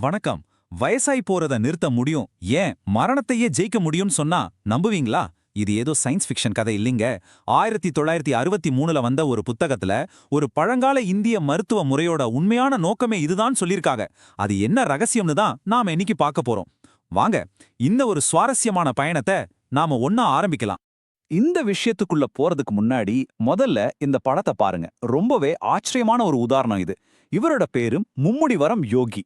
வணக்கம். வயசாய் போறத நிறுத்த முடியும், ஏன் மரணத்தையே ஜெயிக்க முடியும்னு சொன்னா நம்புவீங்களா? இது ஏதோ சயின்ஸ் ஃபிக்ஷன் கதை இல்லைங்க. 1963ல வந்த ஒரு புத்தகத்துல ஒரு பழங்கால இந்திய மருத்துவ முறையோட உண்மையான நோக்கமே இதுதான் சொல்லியிருக்காங்க. அது என்ன ரகசியம்னு தான் நாம இன்னைக்கு பார்க்க போறோம். வாங்க, இந்த ஒரு சுவாரஸ்யமான பயணத்தை நாம ஒண்ணா ஆரம்பிக்கலாம். இந்த விஷயத்துக்குள்ள போறதுக்கு முன்னாடி முதல்ல இந்த படத்தை பாருங்க. ரொம்பவே ஆச்சரியமான ஒரு உதாரணம் இது. இவரோட பேரு மும்முடிவரம் யோகி.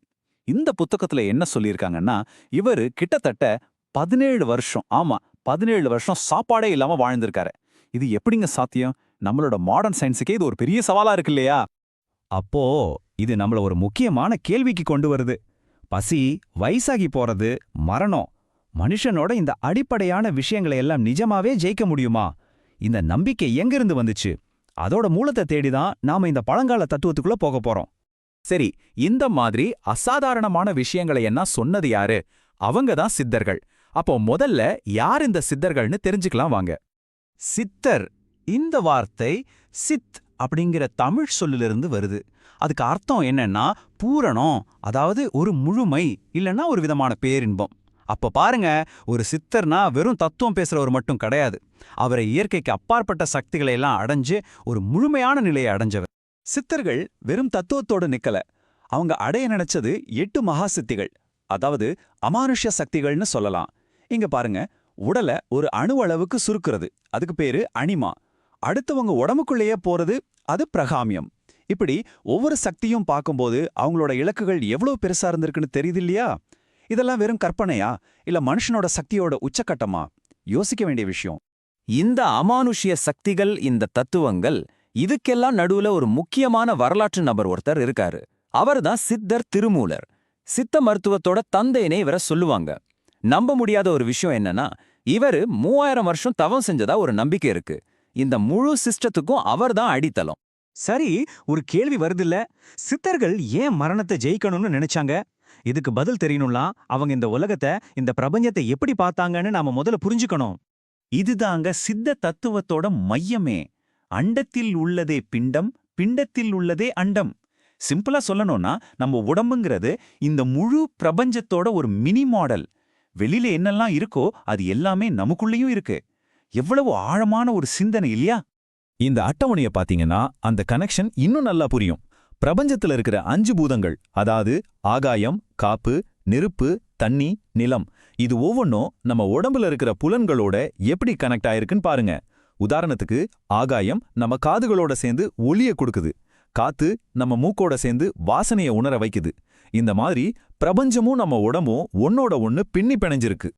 இந்த புத்தகத்துல என்ன சொல்லியிருக்காங்கன்னா, இவரு கிட்டத்தட்ட 17 வருஷம், ஆமா 17 வருஷம் சாப்பாடே இல்லாம வாழ்ந்திருக்காரு. இது எப்படிங்க சாத்தியம்? நம்மளோட மாடர்ன் சயின்ஸுக்கே இது ஒரு பெரிய சவாலா இருக்கு இல்லையா? அப்போ இது நம்மள ஒரு முக்கியமான கேள்விக்கு கொண்டு வருது. பசி, வயசாகி போறது, மரணம், மனுஷனோட இந்த அடிப்படையான விஷயங்களை எல்லாம் நிஜமாவே ஜெயிக்க முடியுமா? இந்த நம்பிக்கை எங்கிருந்து வந்துச்சு? அதோட மூலத்தை தேடிதான் நாம இந்த பழங்கால தத்துவத்துக்குள்ள போக போறோம். சரி, இந்த மாதிரி அசாதாரணமான விஷயங்களை என்ன சொன்னது யாரு? அவங்க தான் சித்தர்கள். அப்போ முதல்ல யார் இந்த சித்தர்கள்னு தெரிஞ்சுக்கலாம் வாங்க. சித்தர், இந்த வார்த்தை சித் அப்படிங்கிற தமிழ் சொல்லிலிருந்து வருது. அதுக்கு அர்த்தம் என்னன்னா பூரணம், அதாவது ஒரு முழுமை, இல்லைன்னா ஒரு விதமான பேரின்பம். அப்ப பாருங்க, ஒரு சித்தர்னா வெறும் தத்துவம் பேசுறவர் மட்டும் கிடையாது. அவரை இயற்கைக்கு அப்பாற்பட்ட சக்திகளை எல்லாம் அடைஞ்சு ஒரு முழுமையான நிலையை அடைஞ்சவர். சித்தர்கள் வெறும் தத்துவத்தோடு நிக்கல. அவங்க அடைய நினைச்சது 8 மகா சித்திகள், அதாவது அமானுஷ்ய சக்திகள்னு சொல்லலாம். இங்க பாருங்க, உடலை ஒரு அணுவளவுக்கு சுருக்குறது, அதுக்கு பேரு அனிமா. அடுத்தவங்க உடம்புக்குள்ளேயே போறது, அது பிரகாமியம். இப்படி ஒவ்வொரு சக்தியும் பார்க்கும்போது அவங்களோட இலக்குகள் எவ்வளவு பெருசா இருந்திருக்குன்னு தெரியுது இல்லையா? இதெல்லாம் வெறும் கற்பனையா, இல்ல மனுஷனோட சக்தியோட உச்சக்கட்டமா? யோசிக்க வேண்டிய விஷயம். இந்த அமானுஷ்ய சக்திகள், இந்த தத்துவங்கள், இதுக்கெல்லாம் நடுவுல ஒரு முக்கியமான வரலாற்று நபர் ஒருத்தர் இருக்காரு. அவர்தான் சித்தர் திருமூலர். சித்த மருத்துவத்தோட தந்தைனே இவரை சொல்லுவாங்க. நம்ப முடியாத ஒரு விஷயம் என்னன்னா, இவரு 3000 வருஷம் தவம் செஞ்சதா ஒரு நம்பிக்கை இருக்கு. இந்த முழு சிஸ்டத்துக்கும் அவர்தான் அடித்தளம். சரி, ஒரு கேள்வி வருதில்ல, சித்தர்கள் ஏன் மரணத்தை ஜெயிக்கணும்னு நினைச்சாங்க? இதுக்கு பதில் தெரியணும்னா அவங்க இந்த உலகத்தை, இந்த பிரபஞ்சத்தை எப்படி பார்த்தாங்கன்னு நாம முதல்ல புரிஞ்சுக்கணும். இதுதாங்க சித்த தத்துவத்தோட மையமே. அண்டத்தில் உள்ளதே பிண்டம், பிண்டத்தில் உள்ளதே அண்டம். சிம்பிளா சொல்லணும்னா, நம்ம உடம்புங்கிறது இந்த முழு பிரபஞ்சத்தோட ஒரு மினி மாடல். வெளியில என்னெல்லாம் இருக்கோ அது எல்லாமே நமக்குள்ளேயும் இருக்கு. எவ்வளவு ஆழமான ஒரு சிந்தனை இல்லையா? இந்த அட்டவணையை பாத்தீங்கன்னா அந்த கனெக்ஷன் இன்னும் நல்லா புரியும். பிரபஞ்சத்துல இருக்கிற 5 பூதங்கள், அதாவது ஆகாயம், காப்பு, நெருப்பு, தண்ணி, நிலம், இது ஒவ்வொன்றும் நம்ம உடம்புல இருக்கிற புலன்களோட எப்படி கனெக்ட் ஆயிருக்குன்னு பாருங்க. உதாரணத்துக்கு, ஆகாயம் நம்ம காதுகளோட சேர்ந்து ஒலிய கொடுக்குது, காத்து நம்ம மூக்கோட சேர்ந்து வாசனைய உணர வைக்குது. இந்த மாதிரி பிரபஞ்சமும் நம்ம உடம்பும் ஒன்னோட ஒன்னு பின்னி பிணைஞ்சிருக்கு.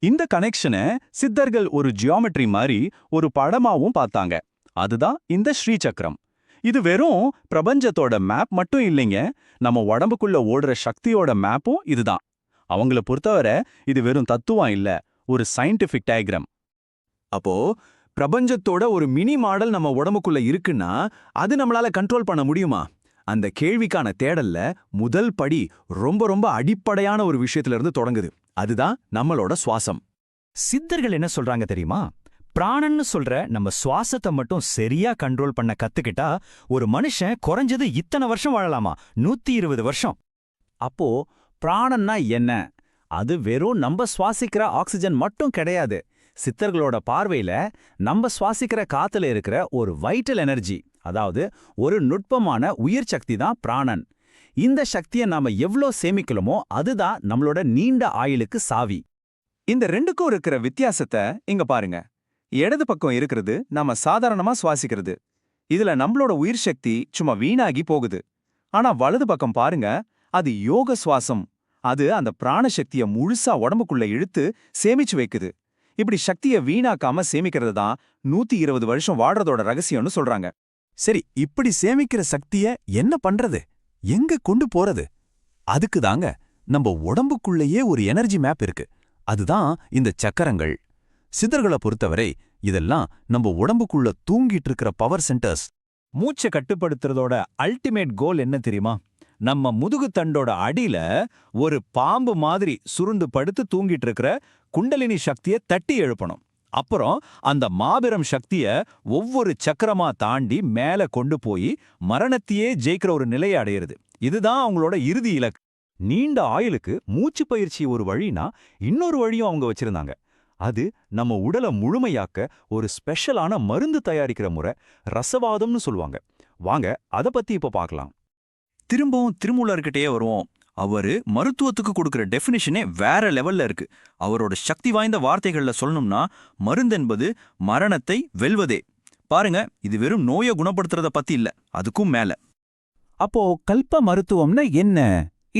இந்த கனெக்ஷனை சித்தர்கள் ஒரு ஜியாமெட்ரி மாதிரி ஒரு படமாவும் பார்த்தாங்க. அதுதான் இந்த ஸ்ரீ சக்கரம். இது வெறும் பிரபஞ்சத்தோட மேப் மட்டும் இல்லைங்க, நம்ம உடம்புக்குள்ள ஓடுற சக்தியோட மேப்பும் இதுதான். அவங்கள பொறுத்தவரை இது வெறும் தத்துவம் இல்ல, ஒரு சயின்டிஃபிக் டயக்ராம். அப்போ பிரபஞ்சத்தோட ஒரு மினி மாடல் நம்ம உடம்புக்குள்ள இருக்குன்னா அது நம்மளால கண்ட்ரோல் பண்ண முடியுமா? அந்த கேள்விக்கான தேடல்ல முதல் படி ரொம்ப ரொம்ப அடிப்படையான ஒரு விஷயத்துல இருந்து தொடங்குது. அதுதான் நம்மளோட சுவாசம். சித்தர்கள் என்ன சொல்றாங்க தெரியுமா? பிராணன்னு சொல்ற நம்ம சுவாசத்தை மட்டும் சரியா கண்ட்ரோல் பண்ண கத்துக்கிட்டா ஒரு மனுஷன் குறைஞ்சது இத்தனை வருஷம் வாழலாமா, 120 வருஷம். அப்போ பிராணன்னா என்ன? அது வெறும் நம்ம சுவாசிக்கிற ஆக்சிஜன் மட்டும் கிடையாது. சித்தர்களோட பார்வையில நம்ம சுவாசிக்கிற காத்துல இருக்கிற ஒரு வைட்டல் எனர்ஜி, அதாவது ஒரு நுட்பமான உயிர் சக்தி தான் பிராணன். இந்த சக்தியை நாம எவ்வளோ சேமிக்கலுமோ அதுதான் நம்மளோட நீண்ட ஆயுளுக்கு சாவி. இந்த ரெண்டுக்கும் இருக்கிற வித்தியாசத்தை இங்க பாருங்க. இடது பக்கம் இருக்கிறது நாம சாதாரணமா சுவாசிக்கிறது. இதுல நம்மளோட உயிர் சக்தி சும்மா வீணாகி போகுது. ஆனா வலது பக்கம் பாருங்க, அது யோக சுவாசம். அது அந்த பிராண சக்தியை முழுசா உடம்புக்குள்ள இழுத்து சேமிச்சு வைக்குது. இப்படி சக்தியை வீணாக்காம சேமிக்கிறது தான் 120 வருஷம் வாடுறதோட ரகசியம்னு சொல்றாங்க. சரி, இப்படி சேமிக்கிற சக்திய என்ன பண்றது, எங்க கொண்டு போறது? அதுக்கு தாங்க நம்ம உடம்புக்குள்ளேயே ஒரு எனர்ஜி மேப் இருக்கு. அதுதான் இந்த சக்கரங்கள். சித்தர்களை பொறுத்தவரை இதெல்லாம் நம்ம உடம்புக்குள்ள தூங்கிட்டு இருக்கிற பவர் சென்டர்ஸ். மூச்சை கட்டுப்படுத்துறதோட அல்டிமேட் கோல் என்ன தெரியுமா? நம்ம முதுகுத்தண்டோட அடியில ஒரு பாம்பு மாதிரி சுருண்டு படுத்து தூங்கிட்டு இருக்கிற குண்டலினி சக்தியை தட்டி எழுப்பணும். அப்புறம் அந்த மாபெரும் சக்திய ஒவ்வொரு சக்கரமா தாண்டி மேல கொண்டு போய் மரணத்தையே ஜெயிக்கிற ஒரு நிலையை அடையிறது. இதுதான் அவங்களோட இறுதி இலக்கு. நீண்ட ஆயுளுக்கு மூச்சு பயிற்சி ஒரு வழினா இன்னொரு வழியும் அவங்க வச்சிருந்தாங்க. அது நம்ம உடலை முழுமையாக்க ஒரு ஸ்பெஷலான மருந்து தயாரிக்கிற முறை ரசவாதம்னு சொல்லுவாங்க. வாங்க அத பத்தி இப்ப பார்க்கலாம். திரும்பவும் திருமூலர்கிட்டயே வருவோம். அவரு மருத்துவத்துக்கு கொடுக்கிற டெஃபினிஷனே வேற லெவல்ல இருக்கு. அவரோட சக்தி வாய்ந்த வார்த்தைகள்ல சொல்லணும்னா, மருந்தென்பது மரணத்தை வெல்வதே. பாருங்க, இது வெறும் நோயை குணப்படுத்துறத பத்தி இல்ல, அதுக்கும் மேல. அப்போ கல்ப மருத்துவம்னா என்ன?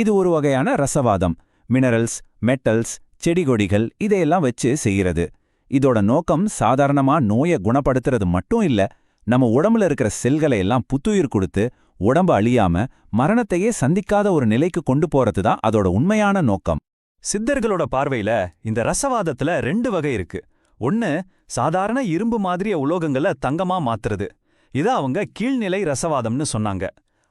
இது ஒரு வகையான ரசவாதம். மினரல்ஸ், மெட்டல்ஸ், செடி கொடிகள் இதையெல்லாம் வச்சு செய்யறது. இதோட நோக்கம் சாதாரணமா நோயை குணப்படுத்துறது மட்டும் இல்ல, நம்ம உடம்புல இருக்கிற செல்களை எல்லாம் புத்துயிர் கொடுத்து உடம்பு அழியாம மரணத்தையே சந்திக்காத ஒரு நிலைக்கு கொண்டு போறது தான் அதோட உண்மையான நோக்கம். சித்தர்களோட பார்வையில இந்த ரசவாதத்துல 2 வகை இருக்கு. ஒன்னு, சாதாரண இரும்பு மாதிரிய உலோகங்களை தங்கமா மாத்துறது. இத அவங்க கீழ்நிலை ரசவாதம்னு சொன்னாங்க.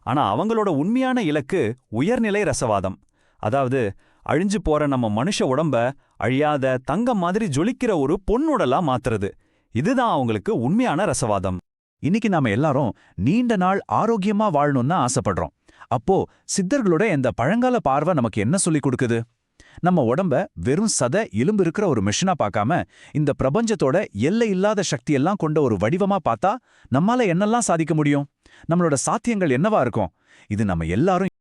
ஆனா அவங்களோட உண்மையான இலக்கு உயர்நிலை ரசவாதம். அதாவது அழிஞ்சு போற நம்ம மனுஷ உடம்ப அழியாத தங்கம் மாதிரி ஜொலிக்கிற ஒரு பொன்னுடலா மாத்துறது. இதுதான் அவங்களுக்கு உண்மையான ரசவாதம். இன்னைக்கு நாம எல்லாரும் நீண்ட நாள் ஆரோக்கியமா வாழணும்னு ஆசைப்படுறோம். அப்போ சித்தர்களோட இந்த பழங்கால பார்வை நமக்கு என்ன சொல்லிக் கொடுக்குது? நம்ம உடம்ப வெறும் சதை எலும்பு இருக்கிற ஒரு மெஷினா பார்க்காம, இந்த பிரபஞ்சத்தோட எல்லை இல்லாத சக்தியெல்லாம் கொண்ட ஒரு வடிவமா பார்த்தா நம்மால என்னெல்லாம் சாதிக்க முடியும்? நம்மளோட சாத்தியங்கள் என்னவா இருக்கும்? இது நம்ம எல்லாரும்